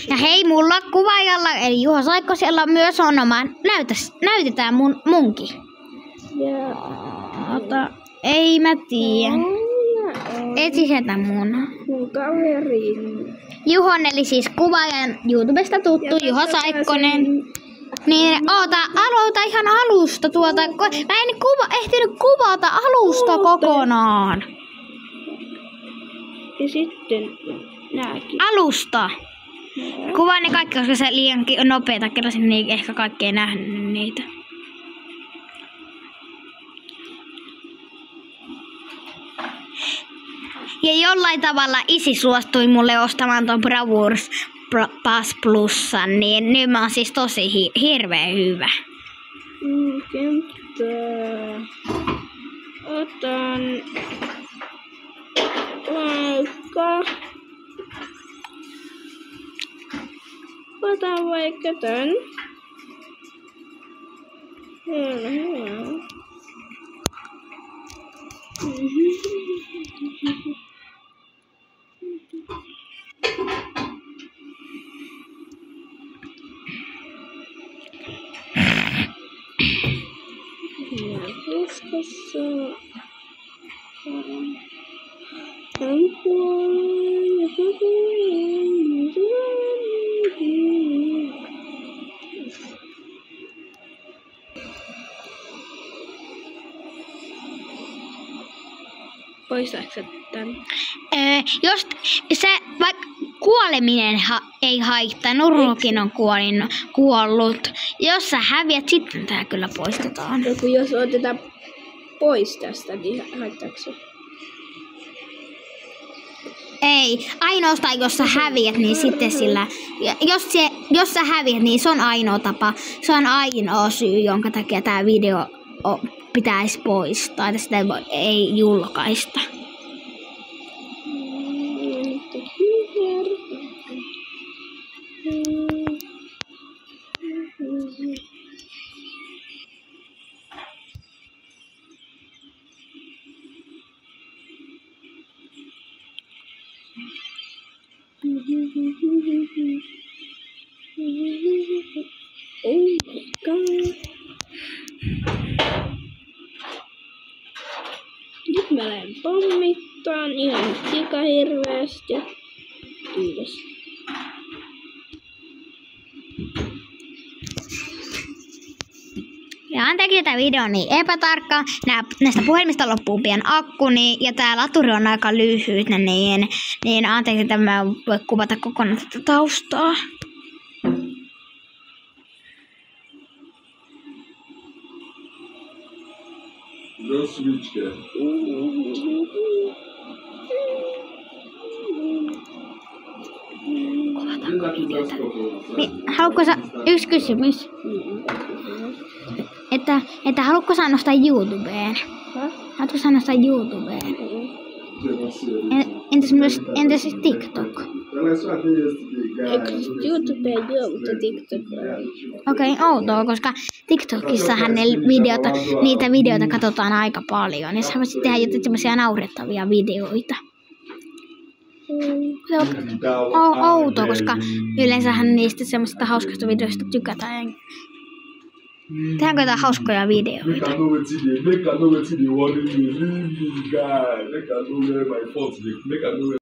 Ja hei, mulla kuvaajalla eli Juho Saikkosella myös on oma. Näytetään munkin. Ei mä tiedä. Etsi sieltä mun kaverin. Juhon eli siis kuvaajan YouTubesta tuttu Juho Saikkonen. Niin aloita ihan alusta tuolta. Mä en ehtinyt kuvata alusta kokonaan. Ja sitten nääkin. Alusta. Kuvaa ne kaikki, koska se liian nopeeta kerrasin, niin ehkä kaikki ei nähnyt niitä. Ja jollain tavalla isi suostui mulle ostamaan ton Bravurs Pass Plusan, niin nyt mä oon siis tosi hirveän hyvä. Otan vaikka tän. Poistaatko tän? Jos se vaikka kuoleminen ei haittaa, Nurrukin on kuollut. Jos sä häviät, sitten tää kyllä poistetaan. Jos otetaan pois tästä, niin haittaako se? Ei, ainoastaan jos sä häviät, niin sitten sillä... Jos sä häviät, niin se on ainoa tapa. Se on ainoa syy, jonka takia tää video pitäisi poistaa. Ja sitä ei julkaista. Oh my god. Nyt mä lähden pommittaan ihan sikahirveästi. Kiitos. Ja anteeksi, tämä video on niin epätarkka. Näistä puhelimista loppuu pian akku, ja tämä laturi on aika lyhyt, niin anteeksi, että mä en voi kuvata kokonaan tätä taustaa. Haluatko sä, yksi kysymys, että haluatko sä nostaa YouTubeen? Haluatko sä nostaa YouTubeen? Entäs TikTok? Eikö YouTubeen joo, mutta TikTok on. Okei, outoa, koska TikTokissahan niitä videoita katsotaan aika paljon. Ja sä voisit tehdä jotain semmoisia naurettavia videoita. Outoa, koska yleensähän niistä semmoisista hauskasta videoista tykätään. Tehdäänkö jotain hauskoja videoita?